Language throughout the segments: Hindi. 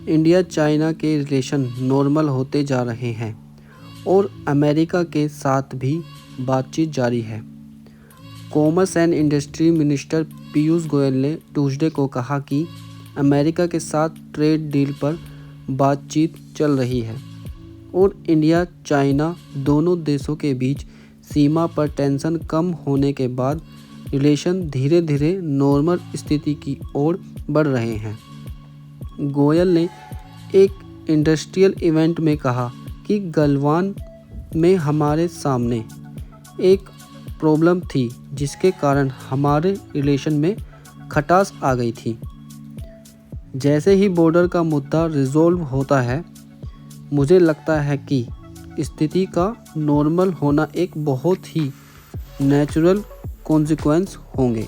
इंडिया चाइना के रिलेशन नॉर्मल होते जा रहे हैं और अमेरिका के साथ भी बातचीत जारी है। Commerce and industry minister Piyush Goyal ने ट्यूसडे को कहा कि अमेरिका के साथ ट्रेड डील पर बातचीत चल रही है और इंडिया चाइना दोनों देशों के बीच सीमा पर टेंशन कम होने के बाद रिलेशन धीरे धीरे नॉर्मल स्थिति की ओर बढ़ रहे हैं। गोयल ने एक इंडस्ट्रियल इवेंट में कहा कि गलवान में हमारे सामने एक प्रॉब्लम थी जिसके कारण हमारे रिलेशन में खटास आ गई थी। जैसे ही बॉर्डर का मुद्दा रिजॉल्व होता है, मुझे लगता है कि स्थिति का नॉर्मल होना एक बहुत ही नेचुरल कॉन्सिक्वेंस होंगे,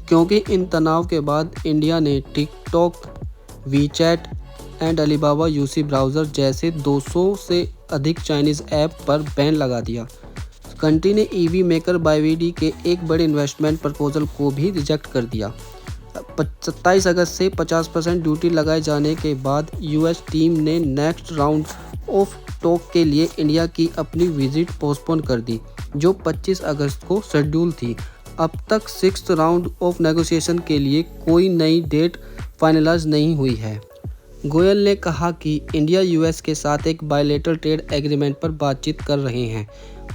क्योंकि इन तनाव के बाद इंडिया ने TikTok, WeChat and Alibaba UC browser जैसे 200 से अधिक चाइनीज़ ऐप पर बैन लगा दिया। कंट्री ने ईवी मेकर बाईवीडी के एक बड़े इन्वेस्टमेंट प्रपोजल को भी रिजेक्ट कर दिया। 27 अगस्त से 50% ड्यूटी लगाए जाने के बाद यूएस टीम ने नेक्स्ट राउंड ऑफ टॉक के लिए इंडिया की अपनी विजिट पोस्टपोन कर दी, जो 25 अगस्त को शेड्यूल थी। अब तक 6th राउंड ऑफ नेगोशिएशन के लिए कोई नई डेट फाइनलाइज नहीं हुई है। गोयल ने कहा कि इंडिया यूएस के साथ एक बायलैटरल ट्रेड एग्रीमेंट पर बातचीत कर रहे हैं।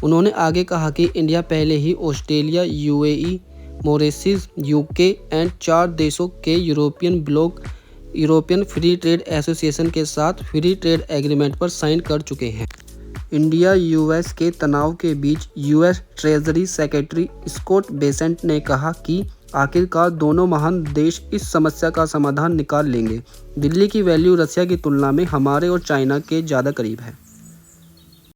उन्होंने आगे कहा कि इंडिया पहले ही Australia, UAE, Mauritius, UK and 4 देशों के European block European free trade association के साथ फ्री ट्रेड एग्रीमेंट पर साइन कर चुके हैं। इंडिया यूएस के तनाव के बीच US treasury secretary Scott Bessent ने कहा कि आखिरकार दोनों महान देश इस समस्या का समाधान निकाल लेंगे। दिल्ली की वैल्यू रशिया की तुलना में हमारे और चाइना के ज़्यादा करीब है।